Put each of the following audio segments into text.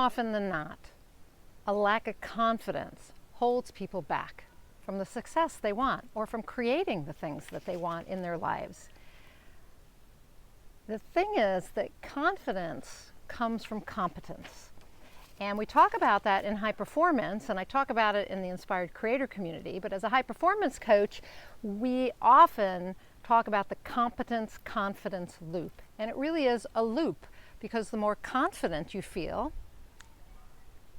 often than not, a lack of confidence holds people back from the success they want or from creating the things that they want in their lives. The thing is that confidence comes from competence. And we talk about that in high performance, and I talk about it in the Inspired Creator community, but as a high performance coach, we often talk about the competence confidence loop. And it really is a loop, because the more confident you feel,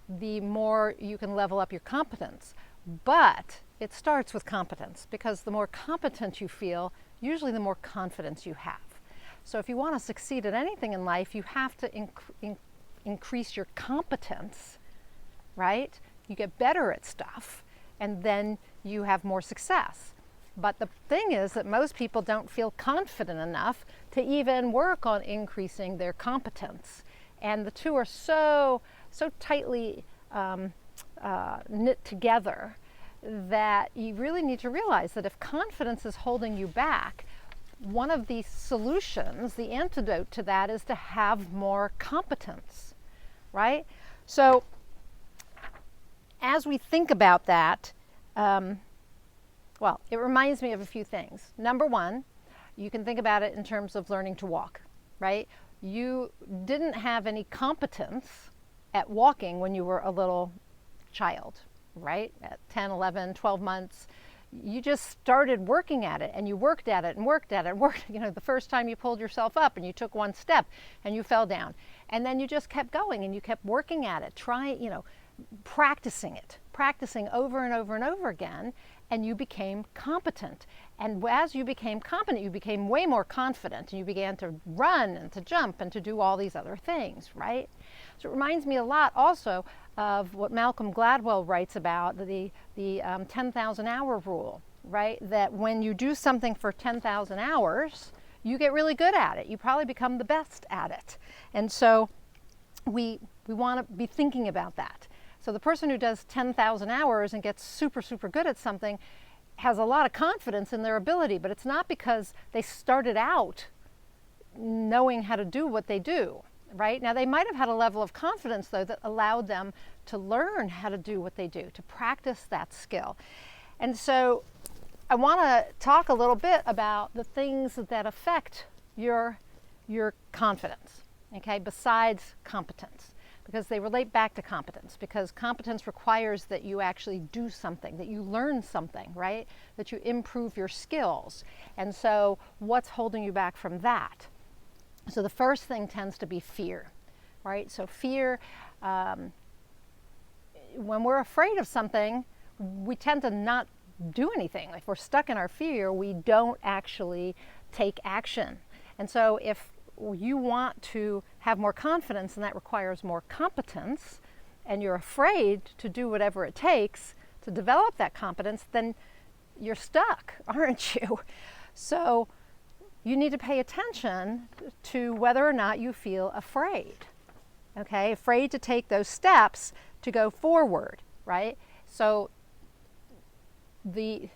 the more you can level up your competence. But it starts with competence, because the more competent you feel, usually the more confidence you have. So if you want to succeed at anything in life, you have to increase your competence, right? You get better at stuff, and then you have more success. But the thing is that most people don't feel confident enough to even work on increasing their competence. And the two are so tightly knit together that you really need to realize that if confidence is holding you back, one of the solutions, the antidote to that, is to have more competence, right? So as we think about that, well, it reminds me of a few things. Number one, you can think about it in terms of learning to walk, right? You didn't have any competence at walking when you were a little child, right? At 10, 11, 12 months. You just started working at it, and you worked at it and worked at it and worked. You know, the first time you pulled yourself up and you took one step and you fell down. And then you just kept going and you kept working at it, practicing over and over and over again, and you became competent. And as you became competent, you became way more confident, and you began to run and to jump and to do all these other things, right? So it reminds me a lot also of what Malcolm Gladwell writes about, the 10,000 hour rule, right? That when you do something for 10,000 hours, you get really good at it. You probably become the best at it. And so we want to be thinking about that. So the person who does 10,000 hours and gets super good at something has a lot of confidence in their ability, but it's not because they started out knowing how to do what they do, right? Now, they might have had a level of confidence, though, that allowed them to learn how to do what they do, to practice that skill. And so I want to talk a little bit about the things that affect your confidence, okay, besides competence, because they relate back to competence, because competence requires that you actually do something, that you learn something, right? That you improve your skills. And so what's holding you back from that? So the first thing tends to be fear, right? So fear, when we're afraid of something, we tend to not do anything. If we're stuck in our fear, we don't actually take action. And so if you want to have more confidence, and that requires more competence, and you're afraid to do whatever it takes to develop that competence, then you're stuck, aren't you? So you need to pay attention to whether or not you feel afraid, okay? Afraid to take those steps to go forward, right? So the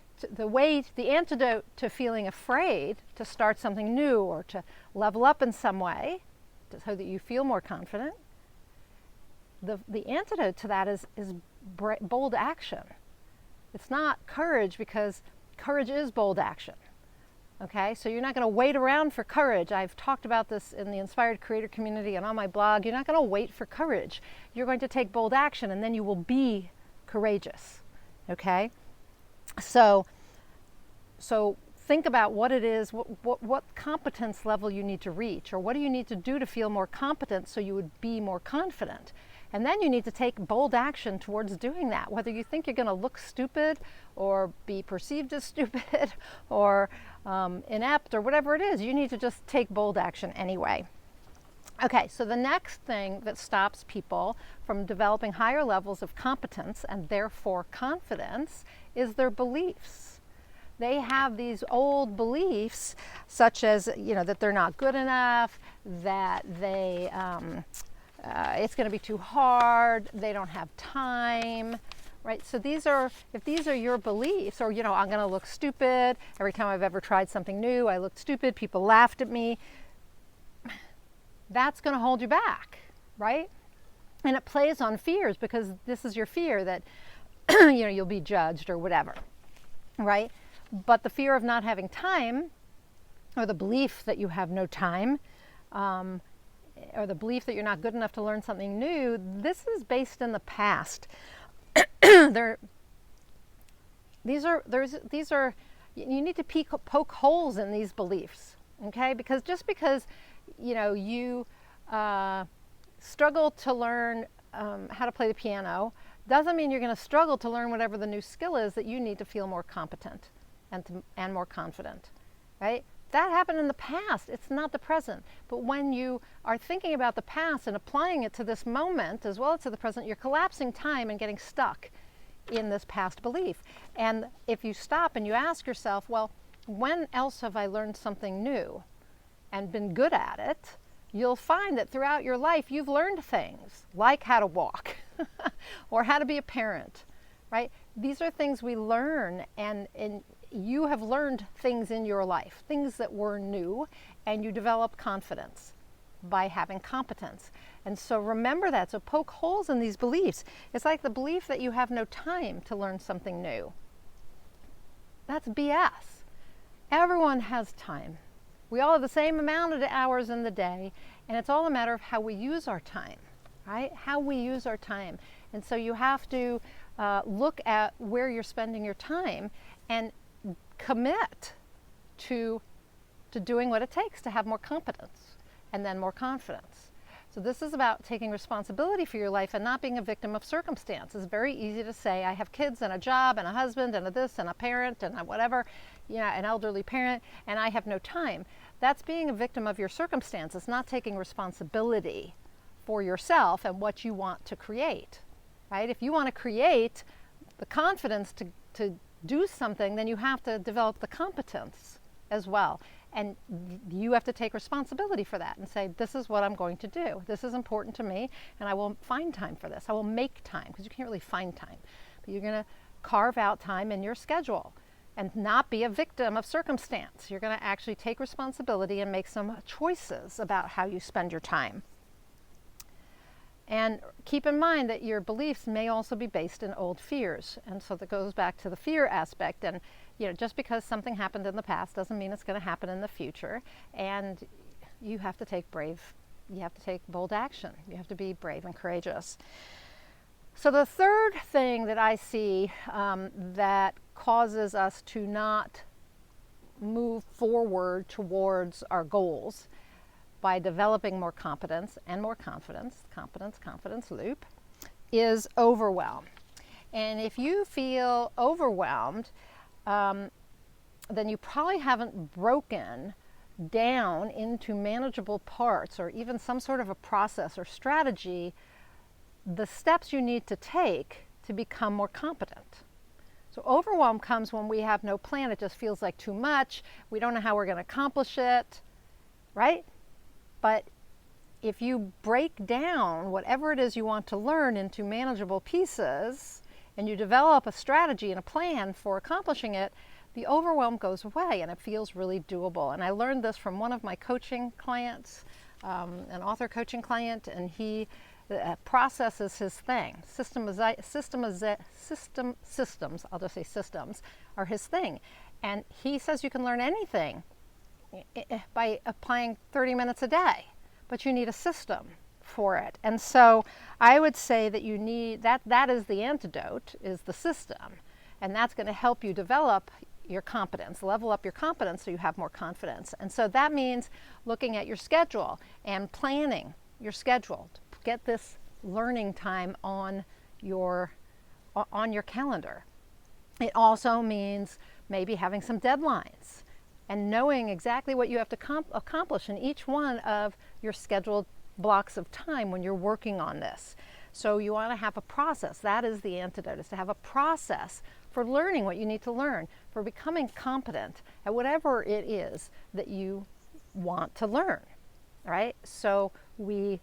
antidote to feeling afraid to start something new or to level up in some way so that you feel more confident, the antidote to that is bold action. It's not courage, because courage is bold action. Okay, so you're not going to wait around for courage. I've talked about this in the Inspired Creator community and on my blog. You're not going to wait for courage. You're going to take bold action, and then you will be courageous. Okay, so think about what it is, what competence level you need to reach, or what do you need to do to feel more competent so you would be more confident. And then you need to take bold action towards doing that, whether you think you're going to look stupid or be perceived as stupid or inept or whatever it is. You need to just take bold action anyway. Okay, so the next thing that stops people from developing higher levels of competence and therefore confidence is their beliefs. They have these old beliefs, such as, that they're not good enough, that they it's going to be too hard, they don't have time, right? So if these are your beliefs, or, I'm going to look stupid, every time I've ever tried something new, I looked stupid, people laughed at me, that's going to hold you back, right? And it plays on fears, because this is your fear that you'll be judged or whatever, right? But the fear of not having time, or the belief that you have no time, or the belief that you're not good enough to learn something new, this is based in the past. These are, you need to poke holes in these beliefs, okay? Because just because, you struggle to learn how to play the piano doesn't mean you're going to struggle to learn whatever the new skill is that you need to feel more competent and more confident, right? That happened in the past. It's not the present. But when you are thinking about the past and applying it to this moment as well as to the present, you're collapsing time and getting stuck in this past belief. And if you stop and you ask yourself, well, when else have I learned something new and been good at it? You'll find that throughout your life you've learned things like how to walk or how to be a parent, right? These are things we learn, and you have learned things in your life, things that were new, and you develop confidence by having competence. And so remember that. So poke holes in these beliefs. It's like the belief that you have no time to learn something new. That's BS. Everyone has time. We all have the same amount of hours in the day, and it's all a matter of how we use our time, right? How we use our time. And so you have to look at where you're spending your time and commit to doing what it takes to have more competence and then more confidence. So this is about taking responsibility for your life and not being a victim of circumstance. It's very easy to say, I have kids and a job and a husband and a this and a parent and a whatever, an elderly parent, and I have no time. That's being a victim of your circumstances, not taking responsibility for yourself and what you want to create, right? If you want to create the confidence to do something, then you have to develop the competence as well. And you have to take responsibility for that and say, this is what I'm going to do. This is important to me, and I will find time for this. I will make time, because you can't really find time. But you're going to carve out time in your schedule and not be a victim of circumstance. You're going to actually take responsibility and make some choices about how you spend your time. And keep in mind that your beliefs may also be based in old fears. And so that goes back to the fear aspect. And just because something happened in the past doesn't mean it's going to happen in the future. And you have to take bold action. You have to be brave and courageous. So the third thing that I see that causes us to not move forward towards our goals by developing more competence and more confidence, confidence loop, is overwhelm. And if you feel overwhelmed, then you probably haven't broken down into manageable parts, or even some sort of a process or strategy, the steps you need to take to become more competent. So overwhelm comes when we have no plan. It just feels like too much. We don't know how we're going to accomplish it, right? But if you break down whatever it is you want to learn into manageable pieces, and you develop a strategy and a plan for accomplishing it, the overwhelm goes away and it feels really doable. And I learned this from one of my coaching clients, an author coaching client, and he process is his thing. Systems, I'll just say systems, are his thing. And he says you can learn anything by applying 30 minutes a day, but you need a system for it. And so I would say that you need, that is the antidote, is the system. And that's going to help you develop your competence, level up your competence so you have more confidence. And so that means looking at your schedule and planning your schedule. Get this learning time on your calendar. It also means maybe having some deadlines and knowing exactly what you have to accomplish in each one of your scheduled blocks of time when you're working on this. So you want to have a process. That is the antidote, is to have a process for learning what you need to learn, for becoming competent at whatever it is that you want to learn, right? So we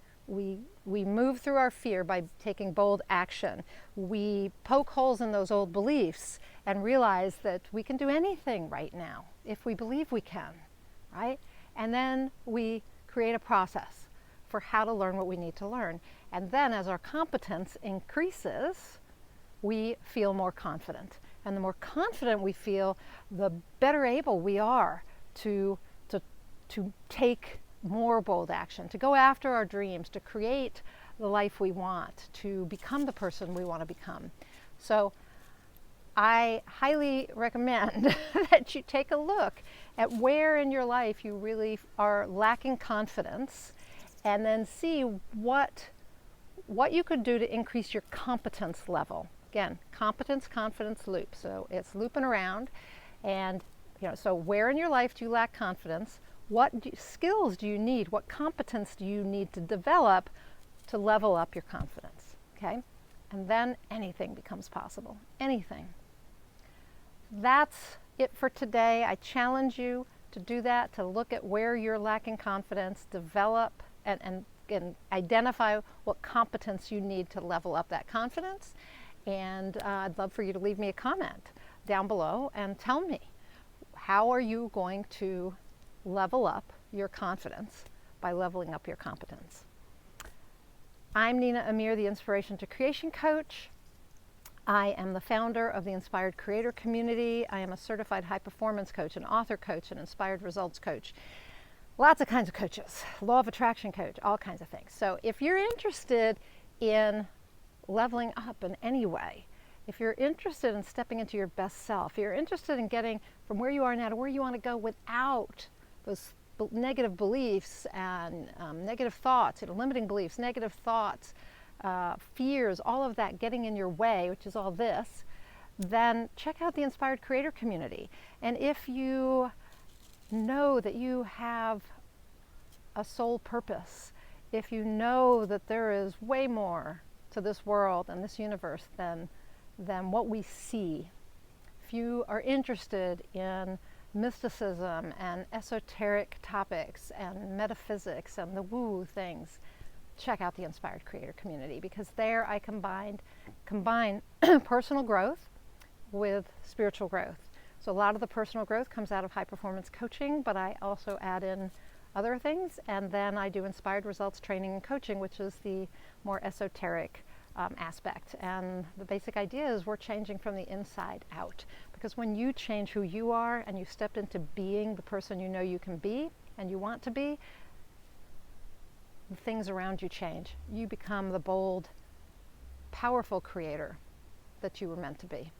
move through our fear by taking bold action. We poke holes in those old beliefs and realize that we can do anything right now if we believe we can, right? And then we create a process for how to learn what we need to learn. And then as our competence increases, we feel more confident. And the more confident we feel, the better able we are to take more bold action, to go after our dreams, to create the life we want, to become the person we want to become. So I highly recommend that you take a look at where in your life you really are lacking confidence, and then see what you could do to increase your competence level. Again, competence, confidence loop. So it's looping around. And so where in your life do you lack confidence? What skills do you need? What competence do you need to develop to level up your confidence? Okay? And then anything becomes possible. Anything. That's it for today. I challenge you to do that, to look at where you're lacking confidence, develop and identify what competence you need to level up that confidence. And I'd love for you to leave me a comment down below and tell me, how are you going to level up your confidence by leveling up your competence? I'm Nina Amir, the Inspiration to Creation Coach. I am the founder of the Inspired Creator Community. I am a certified high performance coach, an author coach, an inspired results coach. Lots of kinds of coaches, law of attraction coach, all kinds of things. So if you're interested in leveling up in any way, if you're interested in stepping into your best self, if you're interested in getting from where you are now to where you want to go without those negative beliefs and negative thoughts, limiting beliefs, negative thoughts, fears, all of that getting in your way, which is all this, then check out the Inspired Creator Community. And if you know that you have a soul purpose, if you know that there is way more to this world and this universe than what we see, if you are interested in mysticism and esoteric topics and metaphysics and the woo things, check out the Inspired Creator Community, because there I combine personal growth with spiritual growth. So a lot of the personal growth comes out of high performance coaching, but I also add in other things, and then I do inspired results training and coaching, which is the more esoteric aspect. And the basic idea is we're changing from the inside out, because when you change who you are and you step into being the person you know you can be and you want to be, the things around you change. You become the bold, powerful creator that you were meant to be.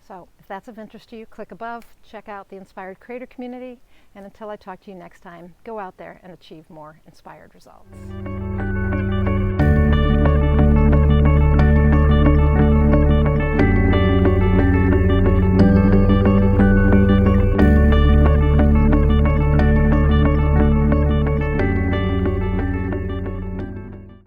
So if that's of interest to you, click above, check out the Inspired Creator Community, and until I talk to you next time, go out there and achieve more inspired results.